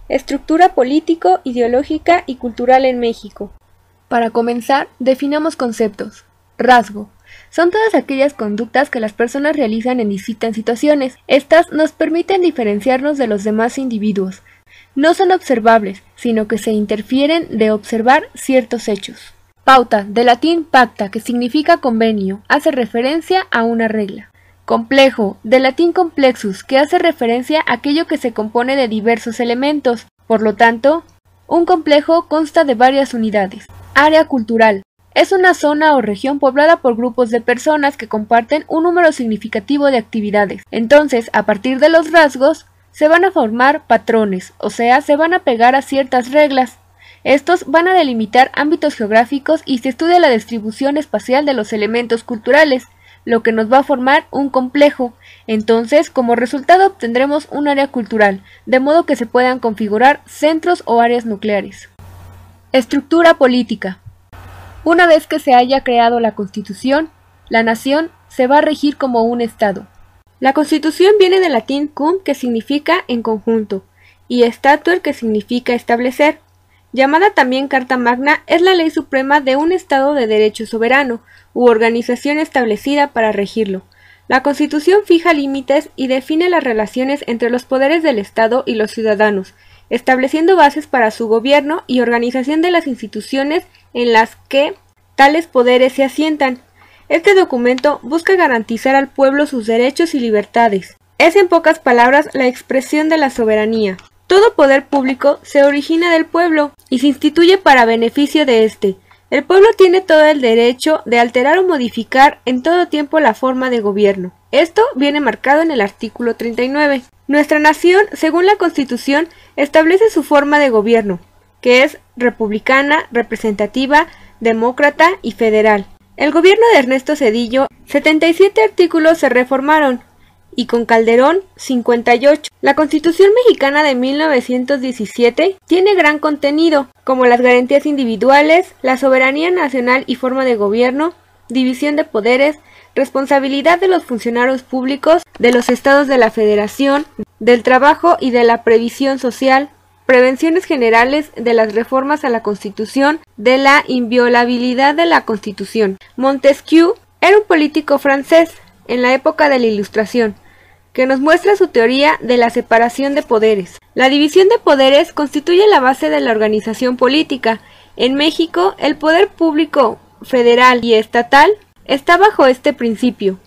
Estructura político, ideológica y cultural en México. Para comenzar, definamos conceptos. Rasgo. Son todas aquellas conductas que las personas realizan en distintas situaciones. Estas nos permiten diferenciarnos de los demás individuos. No son observables, sino que se interfieren de observar ciertos hechos. Pauta, del latín pacta, que significa convenio, hace referencia a una regla. Complejo, del latín complexus, que hace referencia a aquello que se compone de diversos elementos. Por lo tanto, un complejo consta de varias unidades. Área cultural. Es una zona o región poblada por grupos de personas que comparten un número significativo de actividades. Entonces, a partir de los rasgos, se van a formar patrones, o sea, se van a pegar a ciertas reglas. Estos van a delimitar ámbitos geográficos y se estudia la distribución espacial de los elementos culturales, lo que nos va a formar un complejo. Entonces, como resultado obtendremos un área cultural, de modo que se puedan configurar centros o áreas nucleares. Estructura política. Una vez que se haya creado la Constitución, la nación se va a regir como un Estado. La Constitución viene del latín cum, que significa en conjunto, y statuer, que significa establecer. Llamada también Carta Magna, es la ley suprema de un Estado de derecho soberano, u organización establecida para regirlo. La Constitución fija límites y define las relaciones entre los poderes del Estado y los ciudadanos, estableciendo bases para su gobierno y organización de las instituciones en las que tales poderes se asientan. Este documento busca garantizar al pueblo sus derechos y libertades. Es en pocas palabras la expresión de la soberanía. Todo poder público se origina del pueblo y se instituye para beneficio de éste. El pueblo tiene todo el derecho de alterar o modificar en todo tiempo la forma de gobierno. Esto viene marcado en el artículo 39. Nuestra nación, según la Constitución, establece su forma de gobierno, que es republicana, representativa, demócrata y federal. El gobierno de Ernesto Zedillo, 77 artículos se reformaron, y con Calderón, 58. La Constitución mexicana de 1917 tiene gran contenido, como las garantías individuales, la soberanía nacional y forma de gobierno, división de poderes, responsabilidad de los funcionarios públicos, de los estados de la federación, del trabajo y de la previsión social, prevenciones generales de las reformas a la Constitución, de la inviolabilidad de la Constitución. Montesquieu era un político francés en la época de la Ilustración, que nos muestra su teoría de la separación de poderes. La división de poderes constituye la base de la organización política. En México, el poder público federal y estatal está bajo este principio.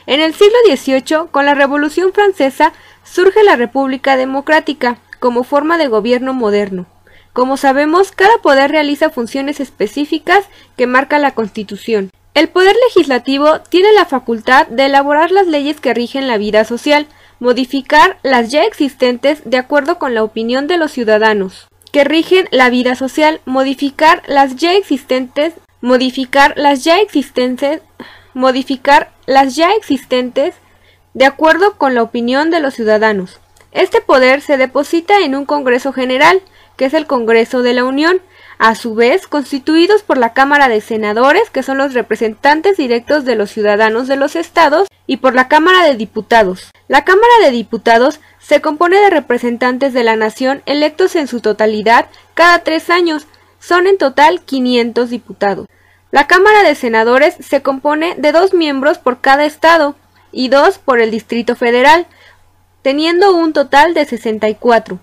En el siglo XVIII, con la Revolución Francesa, surge la República Democrática como forma de gobierno moderno. Como sabemos, cada poder realiza funciones específicas que marca la Constitución. El poder legislativo tiene la facultad de elaborar las leyes que rigen la vida social, modificar las ya existentes de acuerdo con la opinión de los ciudadanos que rigen la vida social, modificar las ya existentes de acuerdo con la opinión de los ciudadanos. Este poder se deposita en un Congreso General, que es el Congreso de la Unión, a su vez constituidos por la Cámara de Senadores, que son los representantes directos de los ciudadanos de los estados, y por la Cámara de Diputados. La Cámara de Diputados se compone de representantes de la nación electos en su totalidad cada 3 años, son en total 500 diputados. La Cámara de Senadores se compone de 2 miembros por cada estado y 2 por el Distrito Federal, teniendo un total de 64.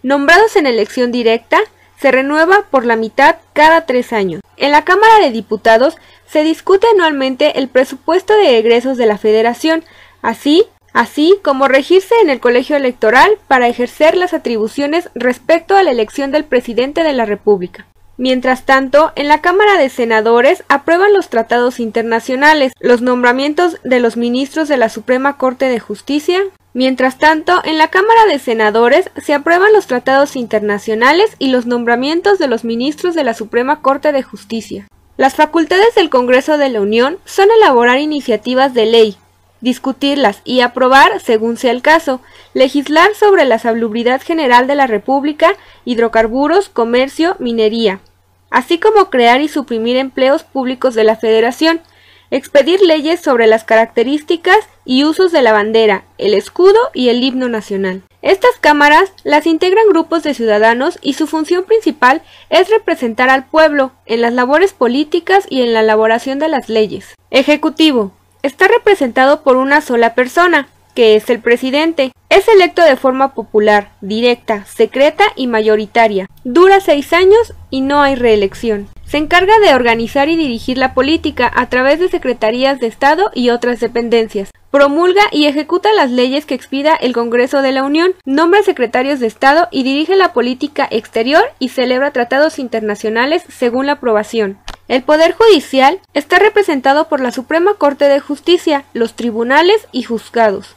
Nombrados en elección directa, se renueva por la mitad cada 3 años. En la Cámara de Diputados se discute anualmente el presupuesto de egresos de la Federación, así como regirse en el colegio electoral para ejercer las atribuciones respecto a la elección del presidente de la República. Mientras tanto, en la Cámara de Senadores aprueban los tratados internacionales, los nombramientos de los ministros de la Suprema Corte de Justicia. Mientras tanto, en la Cámara de Senadores se aprueban los tratados internacionales y los nombramientos de los ministros de la Suprema Corte de Justicia. Las facultades del Congreso de la Unión son elaborar iniciativas de ley, discutirlas y aprobar según sea el caso, legislar sobre la salubridad general de la República, hidrocarburos, comercio, minería, así como crear y suprimir empleos públicos de la Federación. expedir leyes sobre las características y usos de la bandera, el escudo y el himno nacional. Estas cámaras las integran grupos de ciudadanos y su función principal es representar al pueblo en las labores políticas y en la elaboración de las leyes. Ejecutivo. Está representado por una sola persona, que es el presidente. Es electo de forma popular, directa, secreta y mayoritaria. Dura 6 años y no hay reelección. Se encarga de organizar y dirigir la política a través de secretarías de Estado y otras dependencias. Promulga y ejecuta las leyes que expida el Congreso de la Unión, nombra secretarios de Estado y dirige la política exterior y celebra tratados internacionales según la aprobación. El Poder Judicial está representado por la Suprema Corte de Justicia, los tribunales y juzgados.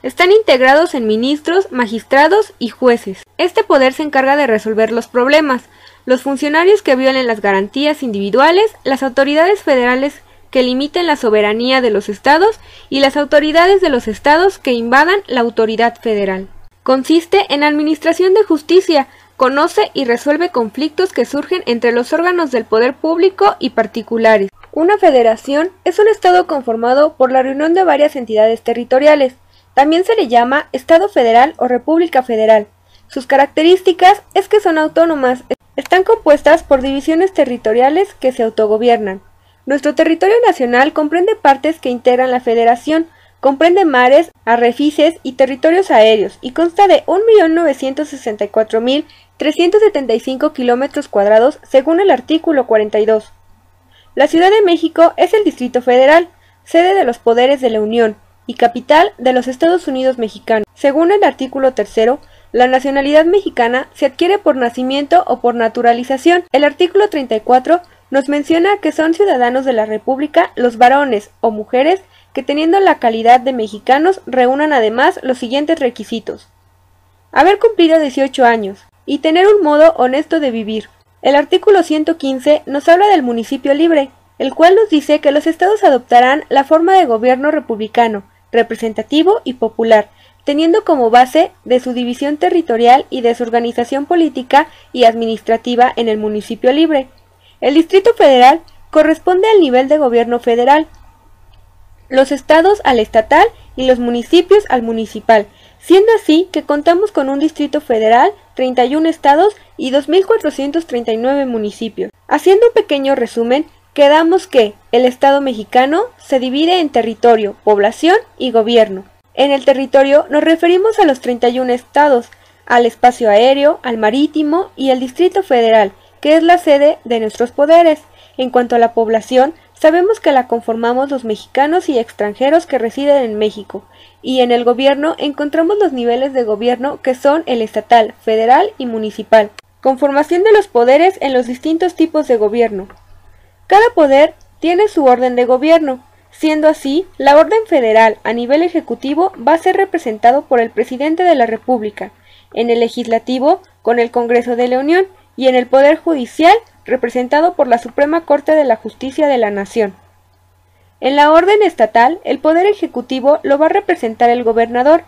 Están integrados en ministros, magistrados y jueces. Este poder se encarga de resolver los problemas, los funcionarios que violen las garantías individuales, las autoridades federales que limiten la soberanía de los estados y las autoridades de los estados que invadan la autoridad federal. Consiste en administración de justicia, conoce y resuelve conflictos que surgen entre los órganos del poder público y particulares. Una federación es un estado conformado por la reunión de varias entidades territoriales. También se le llama Estado Federal o República Federal. Sus características es que son autónomas, están compuestas por divisiones territoriales que se autogobiernan. Nuestro territorio nacional comprende partes que integran la federación, comprende mares, arrecifes y territorios aéreos y consta de 1.964.375 kilómetros cuadrados según el artículo 42. La Ciudad de México es el Distrito Federal, sede de los poderes de la Unión y capital de los Estados Unidos mexicanos. Según el artículo 3, la nacionalidad mexicana se adquiere por nacimiento o por naturalización. El artículo 34 nos menciona que son ciudadanos de la República los varones o mujeres que teniendo la calidad de mexicanos reúnan además los siguientes requisitos: haber cumplido 18 años y tener un modo honesto de vivir. El artículo 115 nos habla del municipio libre, el cual nos dice que los estados adoptarán la forma de gobierno republicano, representativo y popular, teniendo como base de su división territorial y de su organización política y administrativa en el municipio libre. El Distrito Federal corresponde al nivel de gobierno federal, los estados al estatal y los municipios al municipal, siendo así que contamos con un Distrito Federal, 31 estados y 2.439 municipios. Haciendo un pequeño resumen, quedamos que el Estado mexicano se divide en territorio, población y gobierno. En el territorio nos referimos a los 31 estados, al espacio aéreo, al marítimo y al Distrito Federal, que es la sede de nuestros poderes. En cuanto a la población, sabemos que la conformamos los mexicanos y extranjeros que residen en México, y en el gobierno encontramos los niveles de gobierno que son el estatal, federal y municipal. Conformación de los poderes en los distintos tipos de gobierno. Cada poder tiene su orden de gobierno, siendo así, la orden federal a nivel ejecutivo va a ser representado por el presidente de la República, en el legislativo con el Congreso de la Unión y en el Poder Judicial representado por la Suprema Corte de la Justicia de la Nación. En la orden estatal, el Poder Ejecutivo lo va a representar el gobernador,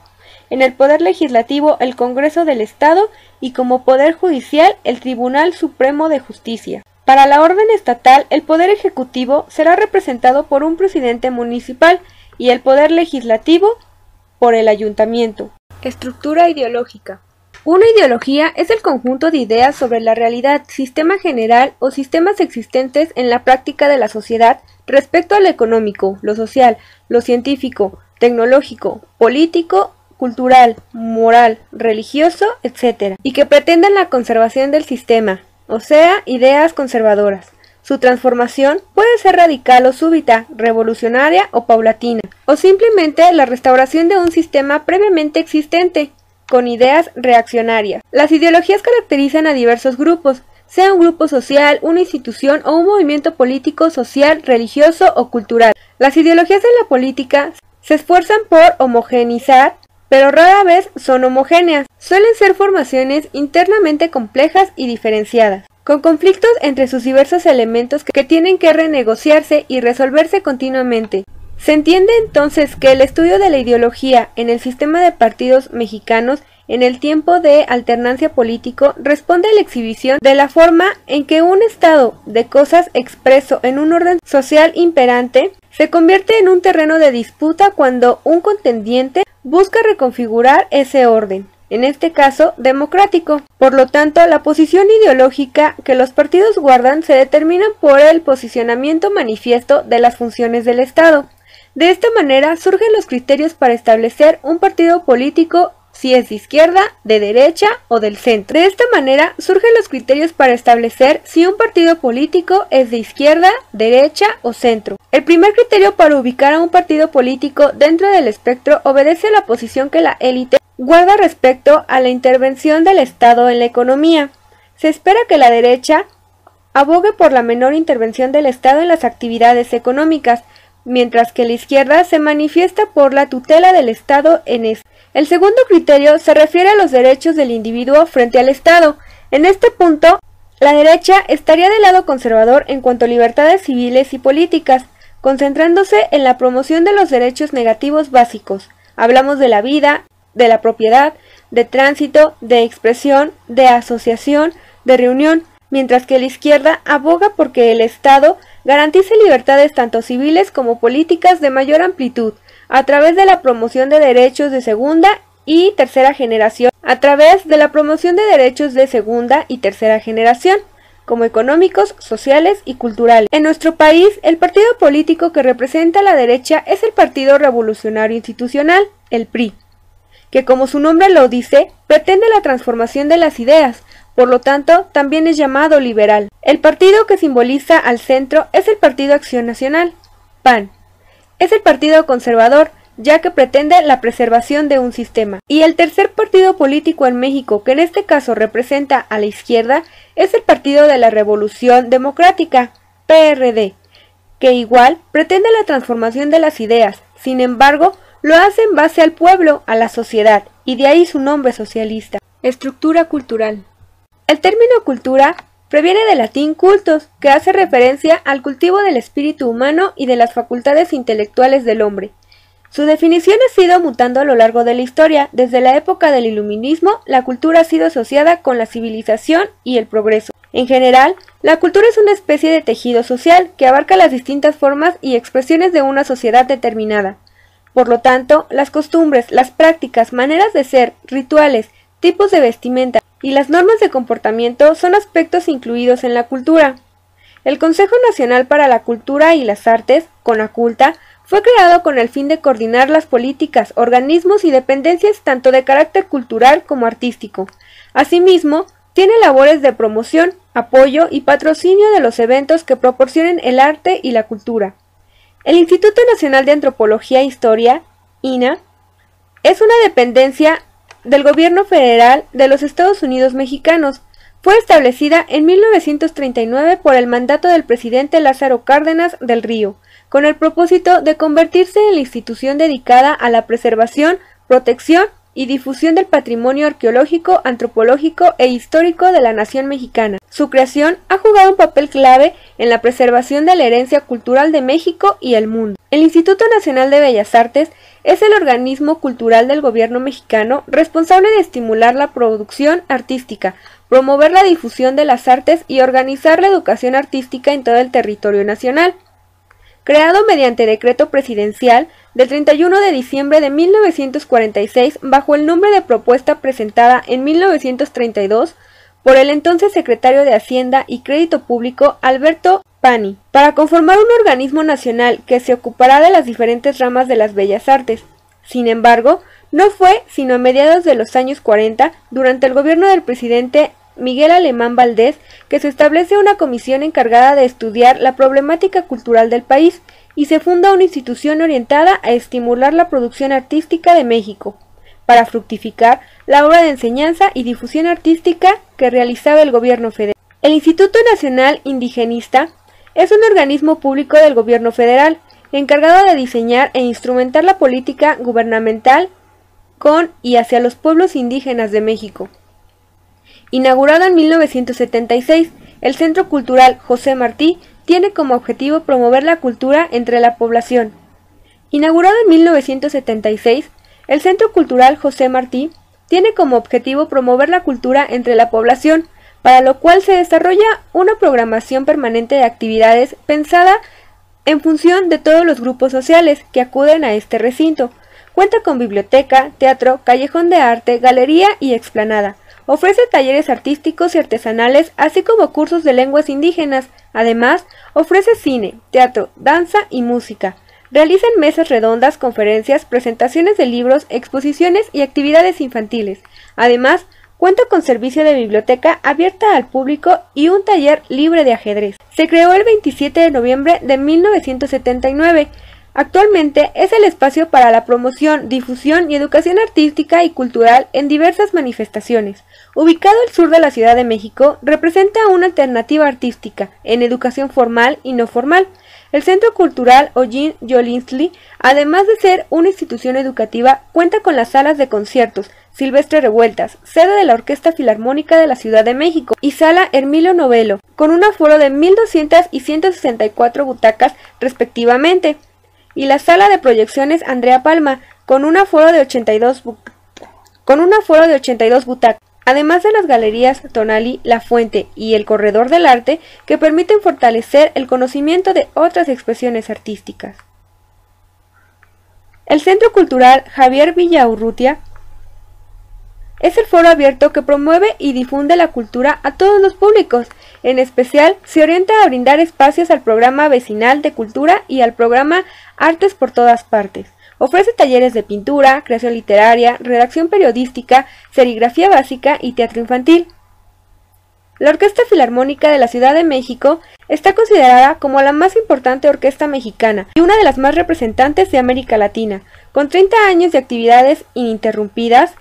en el Poder Legislativo el Congreso del Estado y como Poder Judicial el Tribunal Supremo de Justicia. Para la orden estatal, el Poder Ejecutivo será representado por un presidente municipal y el Poder Legislativo por el Ayuntamiento. Estructura ideológica. Una ideología es el conjunto de ideas sobre la realidad, sistema general o sistemas existentes en la práctica de la sociedad respecto a lo económico, lo social, lo científico, tecnológico, político, cultural, moral, religioso, etc. y que pretenden la conservación del sistema, o sea, ideas conservadoras. Su transformación puede ser radical o súbita, revolucionaria o paulatina, o simplemente la restauración de un sistema previamente existente, con ideas reaccionarias. Las ideologías caracterizan a diversos grupos, sea un grupo social, una institución o un movimiento político, social, religioso o cultural. Las ideologías en la política se esfuerzan por homogeneizar, pero rara vez son homogéneas. Suelen ser formaciones internamente complejas y diferenciadas, con conflictos entre sus diversos elementos que tienen que renegociarse y resolverse continuamente. Se entiende entonces que el estudio de la ideología en el sistema de partidos mexicanos en el tiempo de alternancia político responde a la exhibición de la forma en que un estado de cosas expreso en un orden social imperante se convierte en un terreno de disputa cuando un contendiente busca reconfigurar ese orden, en este caso democrático. Por lo tanto, la posición ideológica que los partidos guardan se determina por el posicionamiento manifiesto de las funciones del Estado. De esta manera surgen los criterios para establecer un partido político, si es de izquierda, de derecha o del centro. De esta manera surgen los criterios para establecer si un partido político es de izquierda, derecha o centro. El primer criterio para ubicar a un partido político dentro del espectro obedece a la posición que la élite guarda respecto a la intervención del Estado en la economía. Se espera que la derecha abogue por la menor intervención del Estado en las actividades económicas, mientras que la izquierda se manifiesta por la tutela del Estado en esto. El segundo criterio se refiere a los derechos del individuo frente al Estado. En este punto, la derecha estaría del lado conservador en cuanto a libertades civiles y políticas, concentrándose en la promoción de los derechos negativos básicos. Hablamos de la vida, de la propiedad, de tránsito, de expresión, de asociación, de reunión, mientras que la izquierda aboga porque el Estado garantice libertades tanto civiles como políticas de mayor amplitud, a través de la promoción de derechos de segunda y tercera generación, como económicos, sociales y culturales. En nuestro país, el partido político que representa a la derecha es el Partido Revolucionario Institucional, el PRI, que como su nombre lo dice, pretende la transformación de las ideas, por lo tanto, también es llamado liberal. El partido que simboliza al centro es el Partido Acción Nacional, PAN. Es el partido conservador, ya que pretende la preservación de un sistema. Y el tercer partido político en México, que en este caso representa a la izquierda, es el Partido de la Revolución Democrática, PRD, que igual pretende la transformación de las ideas, sin embargo, lo hace en base al pueblo, a la sociedad, y de ahí su nombre socialista. Estructura cultural. El término cultura proviene del latín cultus, que hace referencia al cultivo del espíritu humano y de las facultades intelectuales del hombre. Su definición ha ido mutando a lo largo de la historia. Desde la época del iluminismo, la cultura ha sido asociada con la civilización y el progreso. En general, la cultura es una especie de tejido social que abarca las distintas formas y expresiones de una sociedad determinada. Por lo tanto, las costumbres, las prácticas, maneras de ser, rituales, tipos de vestimenta y las normas de comportamiento son aspectos incluidos en la cultura. El Consejo Nacional para la Cultura y las Artes, CONACULTA, fue creado con el fin de coordinar las políticas, organismos y dependencias tanto de carácter cultural como artístico. Asimismo, tiene labores de promoción, apoyo y patrocinio de los eventos que proporcionen el arte y la cultura. El Instituto Nacional de Antropología e Historia, INAH, es una dependencia del Gobierno Federal de los Estados Unidos mexicanos. Fue establecida en 1939 por el mandato del presidente Lázaro Cárdenas del Río, con el propósito de convertirse en la institución dedicada a la preservación, protección y difusión del patrimonio arqueológico, antropológico e histórico de la nación mexicana. Su creación ha jugado un papel clave en la preservación de la herencia cultural de México y el mundo. El Instituto Nacional de Bellas Artes es el organismo cultural del gobierno mexicano responsable de estimular la producción artística, promover la difusión de las artes y organizar la educación artística en todo el territorio nacional. Creado mediante decreto presidencial del 31 de diciembre de 1946 bajo el nombre de propuesta presentada en 1932 por el entonces secretario de Hacienda y Crédito Público Alberto Pani, para conformar un organismo nacional que se ocupará de las diferentes ramas de las bellas artes. Sin embargo, no fue sino a mediados de los años 40, durante el gobierno del presidente Miguel Alemán Valdés, que se establece una comisión encargada de estudiar la problemática cultural del país y se funda una institución orientada a estimular la producción artística de México, para fructificar la obra de enseñanza y difusión artística que realizaba el gobierno federal. El Instituto Nacional Indigenista es un organismo público del gobierno federal, encargado de diseñar e instrumentar la política gubernamental con y hacia los pueblos indígenas de México. Inaugurado en 1976, el Centro Cultural José Martí tiene como objetivo promover la cultura entre la población. Inaugurado en 1976, el Centro Cultural José Martí tiene como objetivo promover la cultura entre la población, para lo cual se desarrolla una programación permanente de actividades pensada en función de todos los grupos sociales que acuden a este recinto. Cuenta con biblioteca, teatro, callejón de arte, galería y explanada. Ofrece talleres artísticos y artesanales, así como cursos de lenguas indígenas. Además, ofrece cine, teatro, danza y música. Realizan mesas redondas, conferencias, presentaciones de libros, exposiciones y actividades infantiles. Además, cuenta con servicio de biblioteca abierta al público y un taller libre de ajedrez. Se creó el 27 de noviembre de 1979. Actualmente es el espacio para la promoción, difusión y educación artística y cultural en diversas manifestaciones. Ubicado al sur de la Ciudad de México, representa una alternativa artística en educación formal y no formal. El Centro Cultural Eugene Yolinski, además de ser una institución educativa, cuenta con las salas de conciertos Silvestre Revueltas, sede de la Orquesta Filarmónica de la Ciudad de México, y Sala Hermilio Novello, con un aforo de 1.200 y 164 butacas respectivamente, y la Sala de Proyecciones Andrea Palma, con un aforo de 82 butacas. Además de las galerías Tonali, La Fuente y el Corredor del Arte, que permiten fortalecer el conocimiento de otras expresiones artísticas. El Centro Cultural Javier Villaurrutia es el foro abierto que promueve y difunde la cultura a todos los públicos. En especial, se orienta a brindar espacios al programa vecinal de cultura y al programa Artes por Todas Partes. Ofrece talleres de pintura, creación literaria, redacción periodística, serigrafía básica y teatro infantil. La Orquesta Filarmónica de la Ciudad de México está considerada como la más importante orquesta mexicana y una de las más representantes de América Latina. Con 30 años de actividades ininterrumpidas,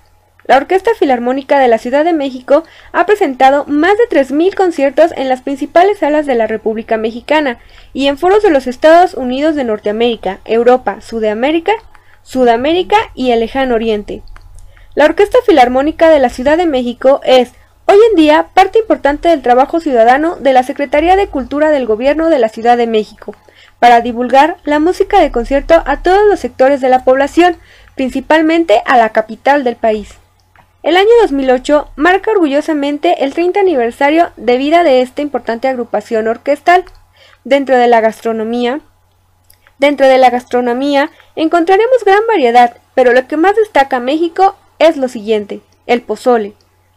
la Orquesta Filarmónica de la Ciudad de México ha presentado más de 3.000 conciertos en las principales salas de la República Mexicana y en foros de los Estados Unidos de Norteamérica, Europa, Sudamérica y el Lejano Oriente. La Orquesta Filarmónica de la Ciudad de México es, hoy en día, parte importante del trabajo ciudadano de la Secretaría de Cultura del Gobierno de la Ciudad de México, para divulgar la música de concierto a todos los sectores de la población, principalmente a la capital del país. El año 2008 marca orgullosamente el 30 aniversario de vida de esta importante agrupación orquestal. Dentro de la gastronomía encontraremos gran variedad, pero lo que más destaca México es lo siguiente: el pozole,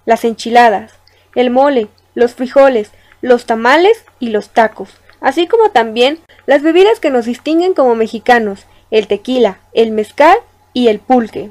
las enchiladas, el mole, los frijoles, los tamales y los tacos, así como también las bebidas que nos distinguen como mexicanos, el tequila, el mezcal y el pulque.